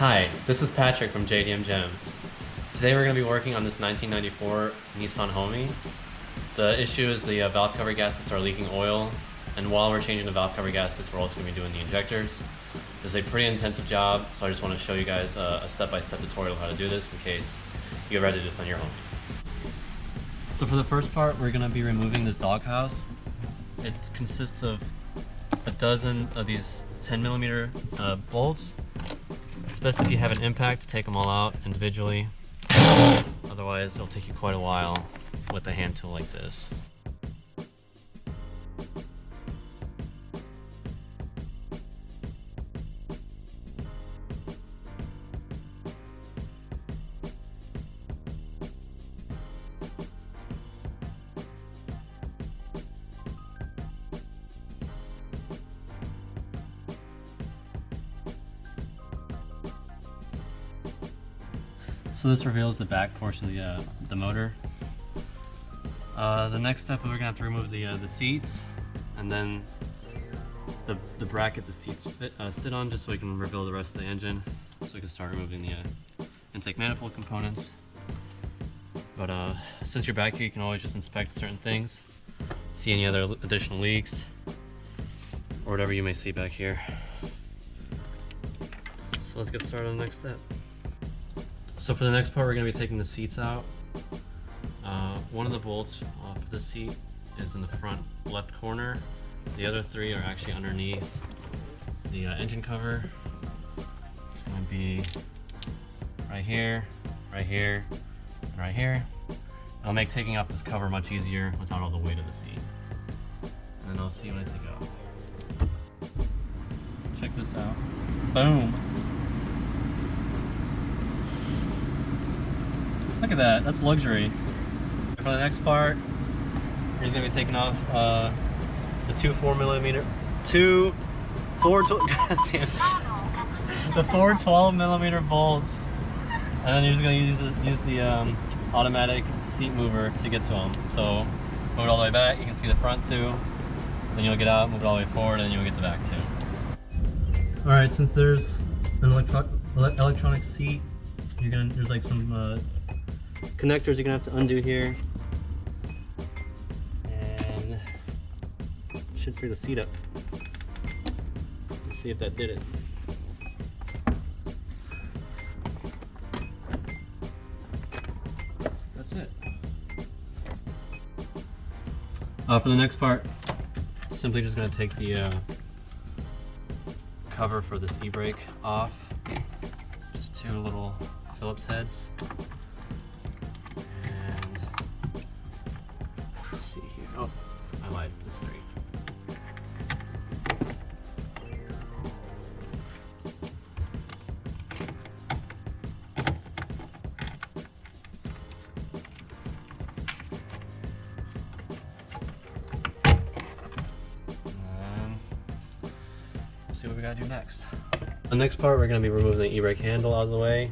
Hi, this is Patrick from JDM Gems. Today we're going to be working on this 1994 Nissan Homy. The issue is the valve cover gaskets are leaking oil, and while we're changing the valve cover gaskets, we're also going to be doing the injectors. This is a pretty intensive job, so I just want to show you guys a step-by-step tutorial how to do this in case you ever had to do this on your Homy. So for the first part, we're going to be removing this doghouse. It consists of a dozen of these 10mm bolts. It's best if you have an impact to take them all out individually. Otherwise, it'll take you quite a while with a hand tool like this. So this reveals the back portion of the motor. The next step, we're gonna have to remove the seats, and then the bracket the seats sit on, just so we can reveal the rest of the engine. So we can start removing the intake manifold components. But since you're back here, you can always just inspect certain things, see any other additional leaks, or whatever you may see back here. So let's get started on the next step. So for the next part, we're going to be taking the seats out. One of the bolts off of the seat is in the front left corner. The other three are actually underneath the engine cover. It's going to be right here, right here, and right here. It'll make taking off this cover much easier without all the weight of the seat. And then I'll see you when I take it off. Check this out. Boom! Look at that, that's luxury. For the next part, we're just gonna be taking off the two 4mm bolts, and then you're just gonna use the automatic seat mover to get to them. So move it all the way back, you can see the front too. Then you'll get out, move it all the way forward, and you'll get the back too. All right, since there's an electronic seat, there's like some connectors you're gonna have to undo here, and should free the seat up. Let's see if that did it. That's it. For the next part, simply just gonna take the cover for this e-brake off. Just two little Phillips heads. Oh, I lied, it's three. And see what we gotta do next. The next part, we're gonna be removing the e-brake handle out of the way.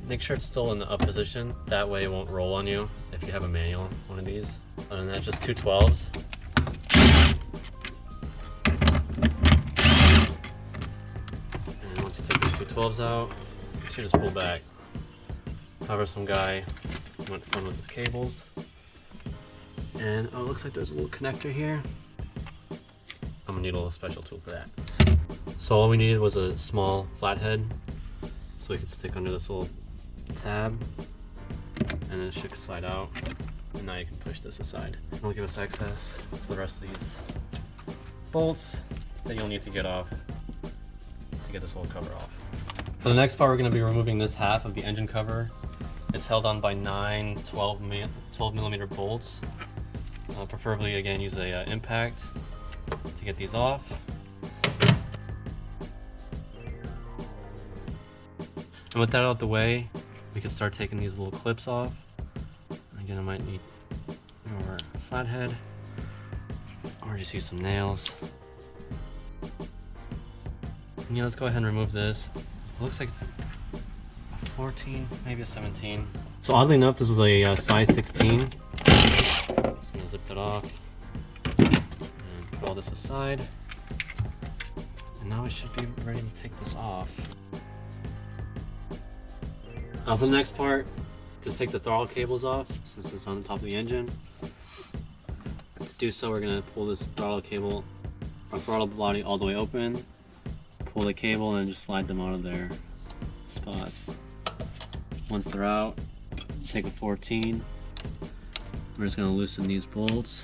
Make sure it's still in the up position, that way it won't roll on you if you have a manual one of these. Other than that, just two 12s. And once you take these two 12s out, you should just pull back. However, some guy went fun with his cables. And oh, it looks like there's a little connector here. I'm gonna need a little special tool for that. So all we needed was a small flathead, so we could stick under this little tab, and then it should slide out. And now you can push this aside. It'll give us access to the rest of these bolts that you'll need to get off to get this whole cover off. For the next part, we're going to be removing this half of the engine cover. It's held on by 9 12mm bolts. Preferably, again, use a impact to get these off. And with that out of the way, we can start taking these little clips off. Again, I might need your flathead, or just use some nails. And yeah, let's go ahead and remove this. It looks like a 14, maybe a 17. So oddly enough, this was a size 16. Just gonna zip it off and put all this aside. And now we should be ready to take this off. For the next part, just take the throttle cables off since it's on the top of the engine. To do so, we're going to pull this throttle cable, our throttle body all the way open, pull the cable, and just slide them out of their spots. Once they're out, take a 14. We're just going to loosen these bolts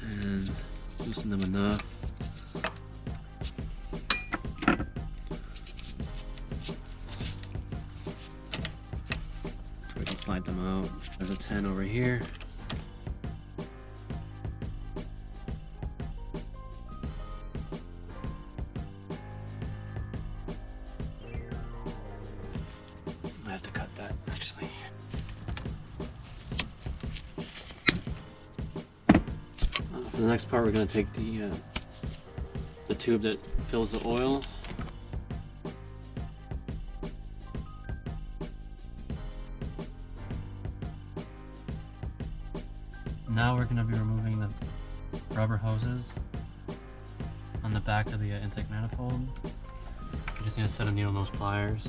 and loosen them enough. We can slide them out. There's a 10 over here. I have to cut that actually. For the next part, we're going to take the tube that fills the oil. Now we're going to be removing the rubber hoses on the back of the intake manifold. You just need a set of needle nose pliers.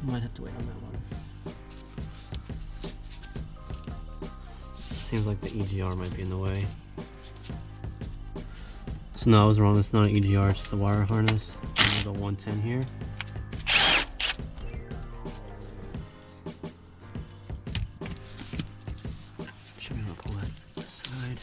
Might have to wait on that one. Seems like the EGR might be in the way. So no, I was wrong. It's not an EGR, it's just a wire harness. I'm gonna go 110 here. Should be able to pull that aside.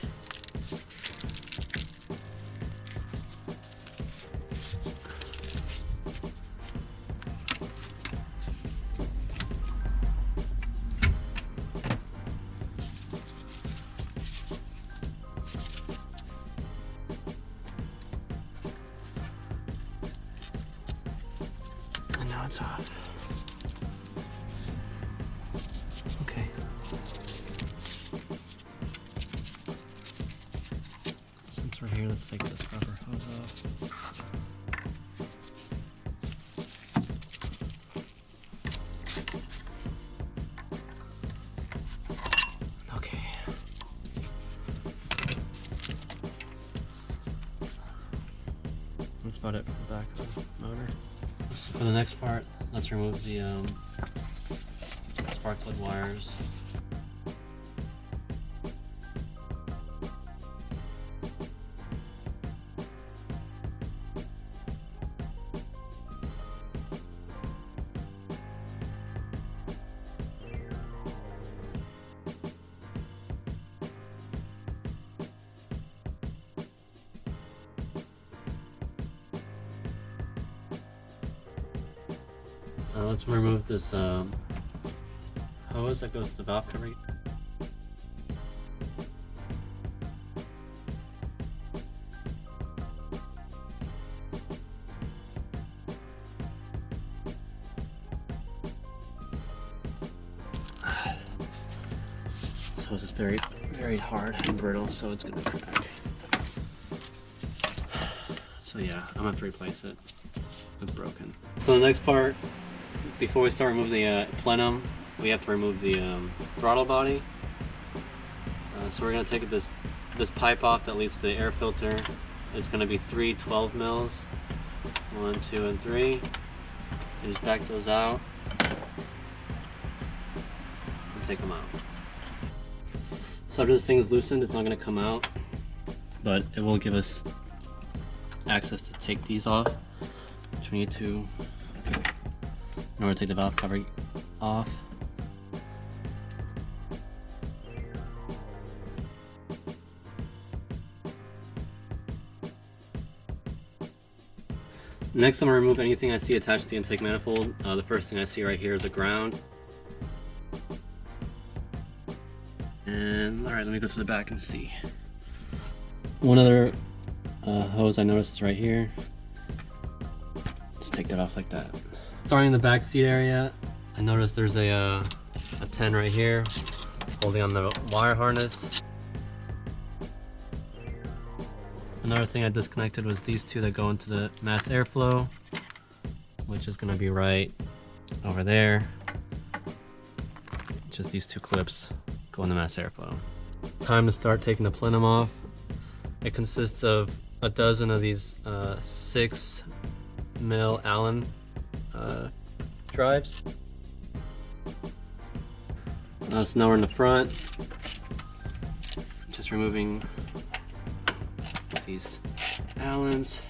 Now it's off. Okay. Since we're here, let's take this rubber hose off. Okay. That's about it for the back of the motor. For the next part, let's remove the spark plug wires. Let's remove this hose that goes to the valve cover. This hose is very, very hard and brittle, so it's gonna crack. So yeah, I'm gonna have to replace it. It's broken. So the next part, before we start removing the plenum, we have to remove the throttle body. So we're going to take this pipe off that leads to the air filter. It's going to be 3 12 mils. 1, 2, and 3. You just back those out and take them out. So after this thing is loosened, it's not going to come out, but it will give us access to take these off, which we need to in order to take the valve cover off. Next, I'm going to remove anything I see attached to the intake manifold. The first thing I see right here is a ground. And alright, let me go to the back and see. One other hose I noticed is right here. Just take that off like that. Starting in the back seat area, I noticed there's a 10 right here holding on the wire harness. Another thing I disconnected was these two that go into the mass airflow, which is going to be right over there. Just these two clips go in the mass airflow. Time to start taking the plenum off. It consists of a dozen of these 6mm Allen drives. So now we're in the front. Just removing these Allens.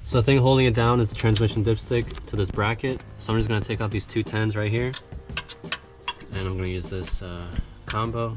So the thing holding it down is the transmission dipstick to this bracket. So I'm just going to take off these two 10s right here. And I'm going to use this combo.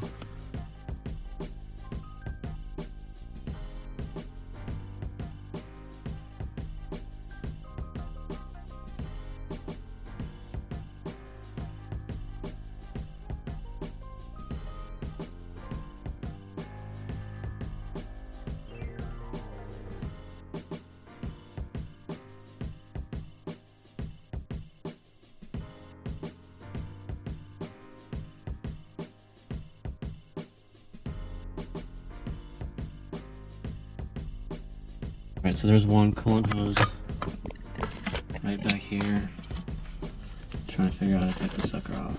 Alright, so there's one coolant hose right back here. Trying to figure out how to take the sucker off.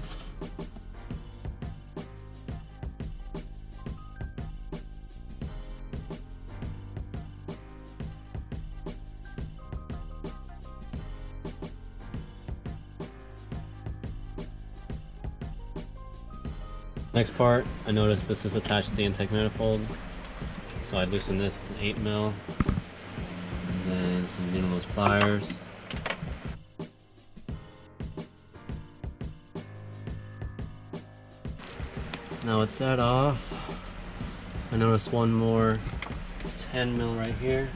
Next part, I noticed this is attached to the intake manifold. So I loosened this, it's an 8mm. And then some needle-nose pliers. Now with that off, I noticed one more 10mm right here.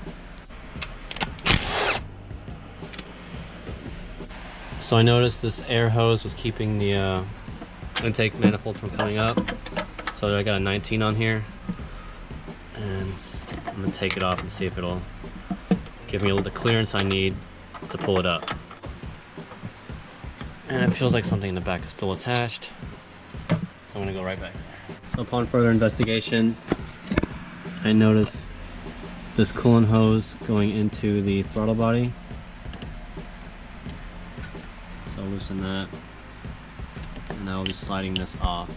So I noticed this air hose was keeping the intake manifold from coming up. So I got a 19 on here. And I'm gonna take it off and see if it'll give me the clearance I need to pull it up. And it feels like something in the back is still attached. So I'm gonna go right back there. So upon further investigation, I noticed this coolant hose going into the throttle body. So I'll loosen that. And I will be sliding this off.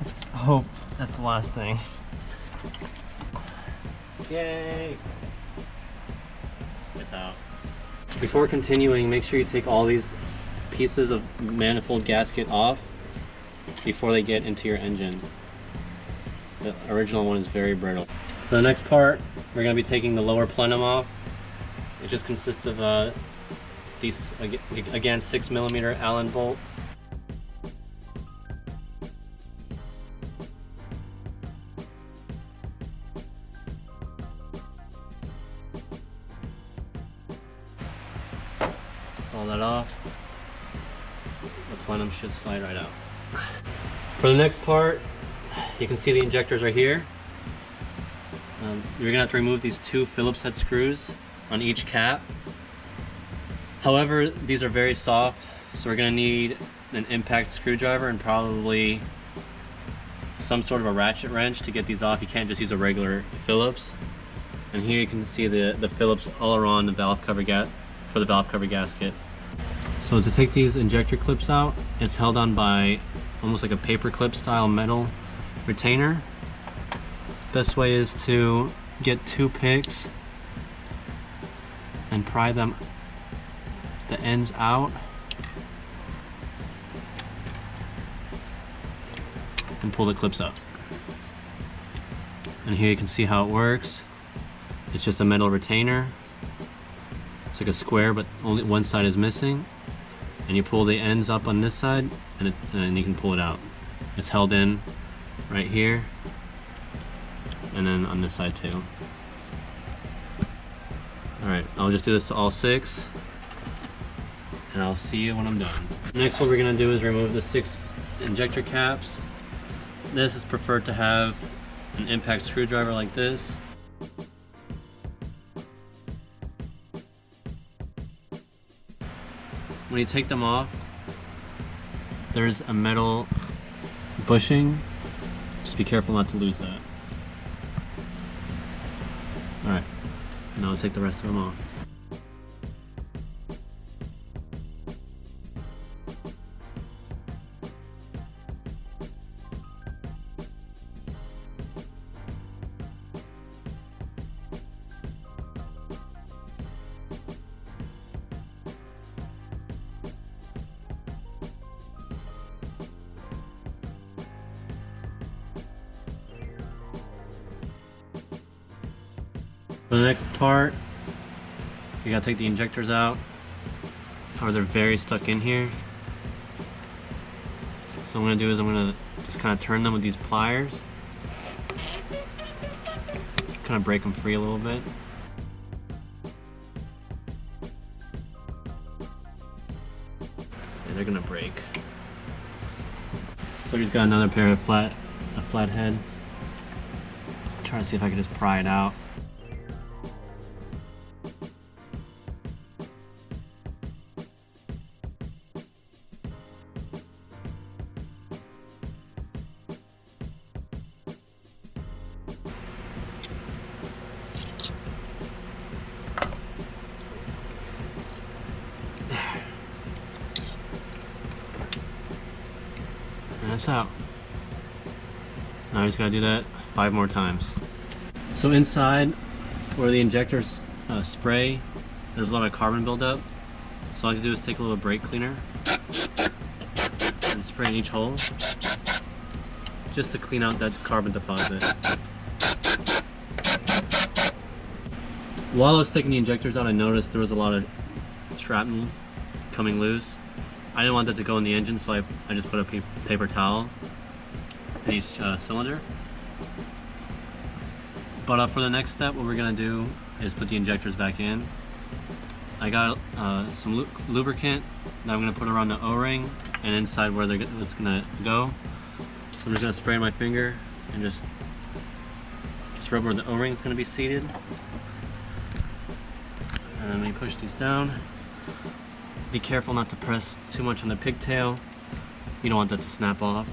Let's hope that's the last thing. Yay! It's out. Before continuing, make sure you take all these pieces of manifold gasket off before they get into your engine. The original one is very brittle. For the next part, we're going to be taking the lower plenum off. It just consists of these, again, 6mm Allen bolt. Pull that off. The plenum should slide right out. For the next part, you can see the injectors right here. You're gonna have to remove these two Phillips head screws on each cap. However, these are very soft, so we're gonna need an impact screwdriver and probably some sort of a ratchet wrench to get these off. You can't just use a regular Phillips. And here you can see the Phillips all around the valve cover for the valve cover gasket. So to take these injector clips out, it's held on by almost like a paper clip style metal retainer. Best way is to get two picks and pry them the ends out and pull the clips up. And here you can see how it works. It's just a metal retainer. It's like a square, but only one side is missing. And you pull the ends up on this side, and you can pull it out. It's held in right here, and then on this side too. Alright, I'll just do this to all 6, and I'll see you when I'm done. Next, what we're going to do is remove the 6 injector caps. This is preferred to have an impact screwdriver like this. When you take them off, there's a metal bushing. Just be careful not to lose that. Alright, now I'll take the rest of them off. For the next part, you gotta take the injectors out, or they're very stuck in here. So what I'm gonna do is I'm gonna just kind of turn them with these pliers, kind of break them free a little bit. And they're gonna break. So I just got another pair of flat head. Trying to see if I can just pry it out. And that's out. Now I just gotta do that 5 more times. So inside, where the injectors spray, there's a lot of carbon buildup. So all I have to do is take a little brake cleaner and spray in each hole, just to clean out that carbon deposit. While I was taking the injectors out, I noticed there was a lot of shrapnel coming loose. I didn't want that to go in the engine, so I just put a paper towel in each cylinder. But for the next step, what we're going to do is put the injectors back in. I got some lubricant that I'm going to put around the O-ring and inside where it's going to go. So I'm just going to spray in my finger and just rub where the O-ring is going to be seated. And then when you push these down, be careful not to press too much on the pigtail. You don't want that to snap off.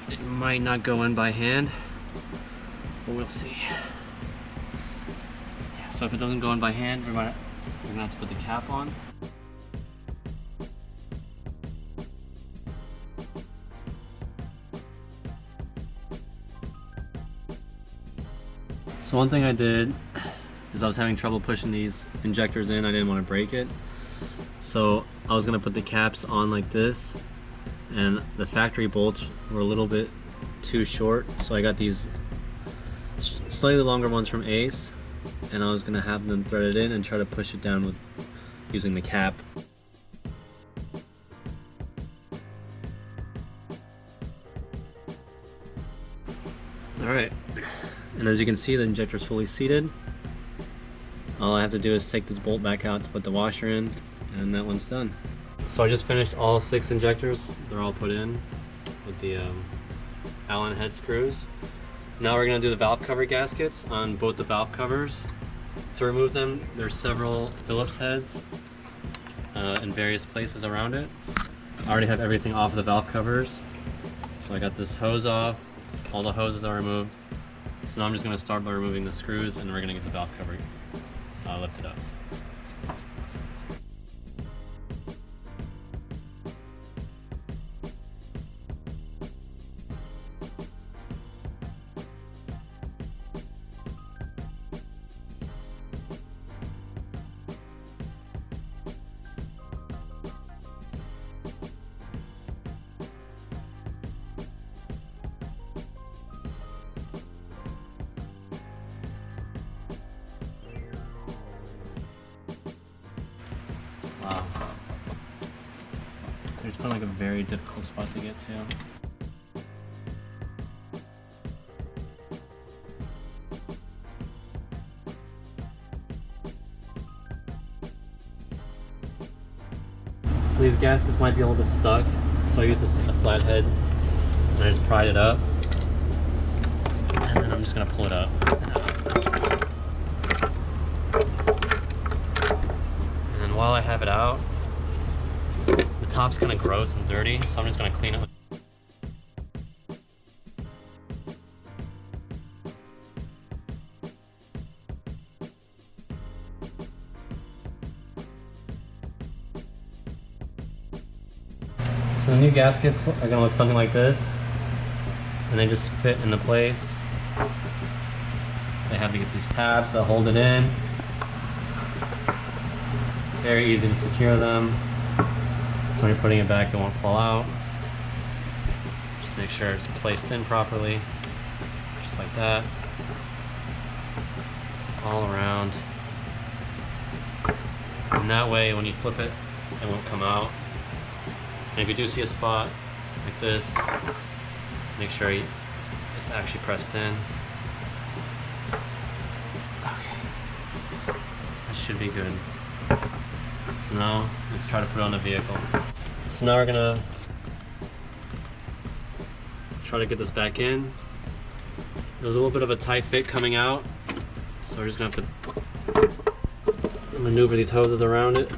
It might not go in by hand, but we'll see. Yeah, so if it doesn't go in by hand, we're gonna have to put the cap on. So one thing I did is I was having trouble pushing these injectors in. I didn't want to break it. So I was going to put the caps on like this, and the factory bolts were a little bit too short. So I got these slightly longer ones from Ace, and I was going to have them threaded in and try to push it down with using the cap. Alright, and as you can see, the injector is fully seated. All I have to do is take this bolt back out to put the washer in, and that one's done. So I just finished all 6 injectors. They're all put in with the Allen head screws. Now we're going to do the valve cover gaskets on both the valve covers. To remove them, there's several Phillips heads in various places around it. I already have everything off the valve covers. So I got this hose off. All the hoses are removed. So now I'm just going to start by removing the screws, and we're going to get the valve cover lifted up. It's been like a very difficult spot to get to. So these gaskets might be a little bit stuck, so I use this a flathead and I just pried it up, and then I'm just gonna pull it up. And then while I have it out, the top's kind of gross and dirty, so I'm just gonna clean it. So the new gaskets are gonna look something like this, and they just fit into place. They have to get these tabs that hold it in. Very easy to secure them. So when you're putting it back, it won't fall out. Just make sure it's placed in properly, just like that, all around. And that way, when you flip it, it won't come out. And if you do see a spot like this, make sure it's actually pressed in. Okay, that should be good. So now let's try to put it on the vehicle. So now we're gonna try to get this back in. There's a little bit of a tight fit coming out, so we're just gonna have to maneuver these hoses around it.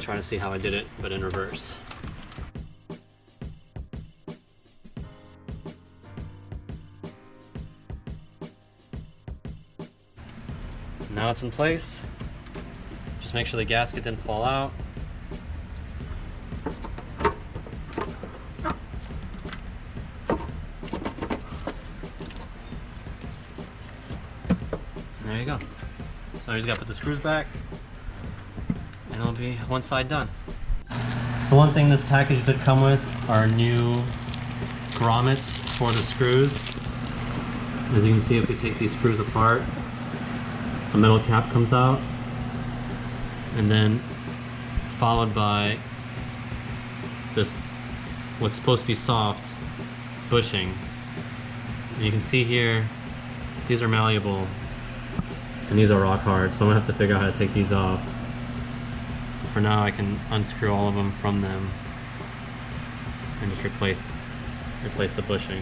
Trying to see how I did it, but in reverse. Now it's in place. Just make sure the gasket didn't fall out. And there you go. So you just gotta put the screws back, and it'll be one side done. So one thing this package did come with are new grommets for the screws. As you can see, if we take these screws apart, a metal cap comes out, and then followed by this, what's supposed to be soft bushing. And you can see here, these are malleable and these are rock hard, so I'm gonna have to figure out how to take these off. For now, I can unscrew all of them from them and just replace the bushing.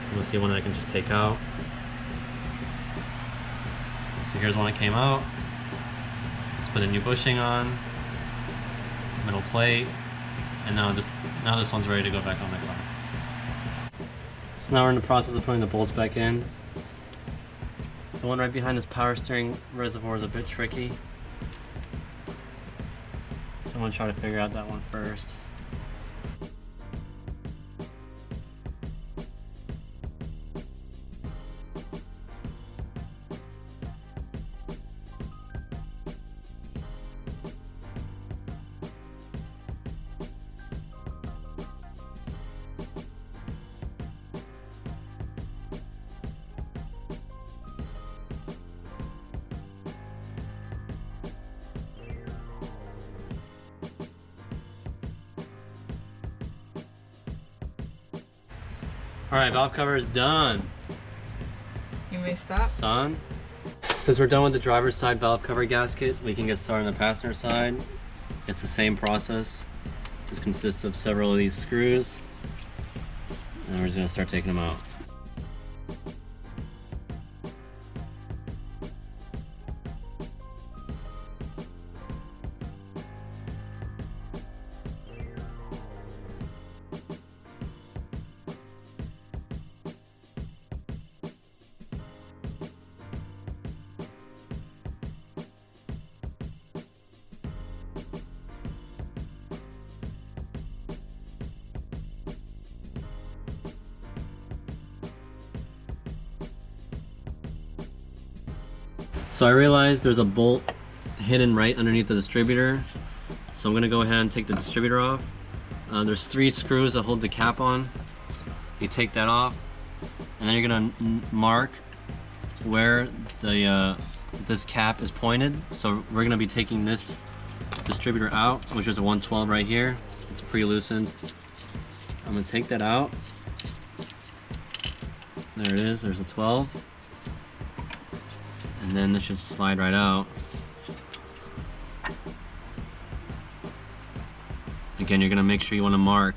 So we'll see one that I can just take out. So here's one that came out. Let's put a new bushing on, metal plate, and now this one's ready to go back on the car. So now we're in the process of putting the bolts back in. The one right behind this power steering reservoir is a bit tricky, so I'm going to try to figure out that one first. Alright, valve cover is done. You may stop. Son. Since we're done with the driver's side valve cover gasket, we can get started on the passenger side. It's the same process. This consists of several of these screws, and we're just going to start taking them out. So I realized there's a bolt hidden right underneath the distributor, so I'm gonna go ahead and take the distributor off. There's 3 screws that hold the cap on. You take that off, and then you're gonna mark where the this cap is pointed, so we're gonna be taking this distributor out, which is a 112 right here. It's pre-loosened. I'm gonna take that out. There it is, there's a 12. And then this should slide right out. Again, you're gonna make sure you wanna mark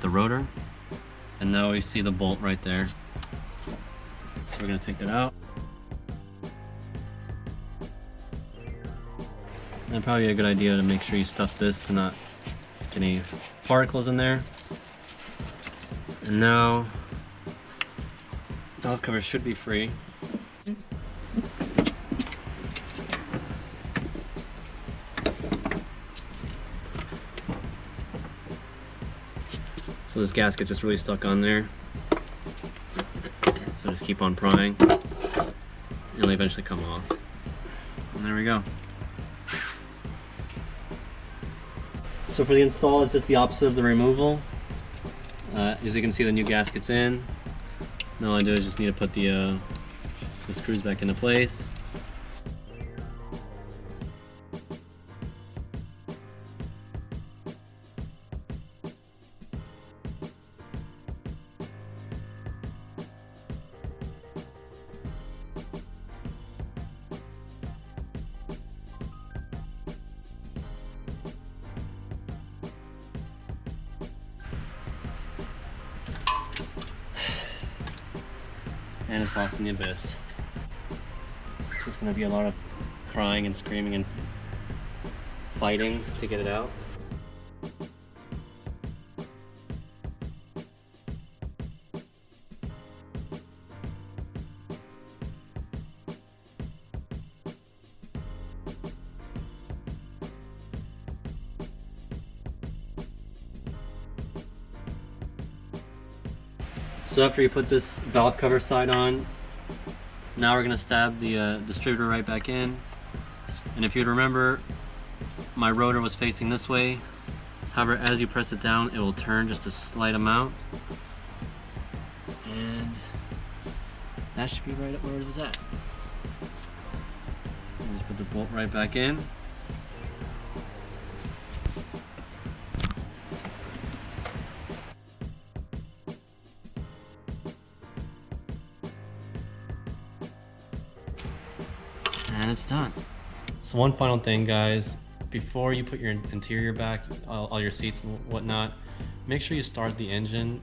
the rotor. And now we see the bolt right there. So we're gonna take that out. And probably a good idea to make sure you stuff this to not get any particles in there. And now, valve cover should be free. So this gasket's just really stuck on there. So just keep on prying. It'll eventually come off. And there we go. So for the install, it's just the opposite of the removal. As you can see, the new gasket's in. Now all I do is just need to put the screws back into place. And it's lost in the abyss. It's just gonna be a lot of crying and screaming and fighting to get it out. So after you put this valve cover side on, now we're gonna stab the distributor right back in. And if you'd remember, my rotor was facing this way. However, as you press it down, it will turn just a slight amount. And that should be right up where it was at. I'll just put the bolt right back in. And it's done. So one final thing, guys, before you put your interior back, all your seats and whatnot, make sure you start the engine.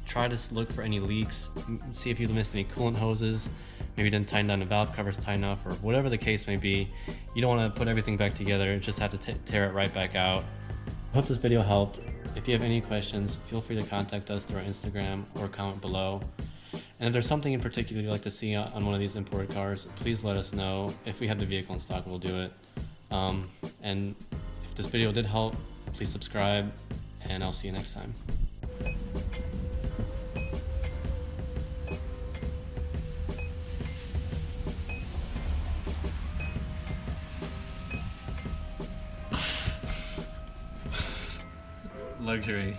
Try to look for any leaks, see if you missed any coolant hoses, maybe didn't tighten down the valve covers tight enough, or whatever the case may be. You don't want to put everything back together, just have to tear it right back out. I hope this video helped. If you have any questions, feel free to contact us through our Instagram or comment below. And if there's something in particular you'd like to see on one of these imported cars, please let us know. If we have the vehicle in stock, we'll do it. And if this video did help, please subscribe, and I'll see you next time. Luxury.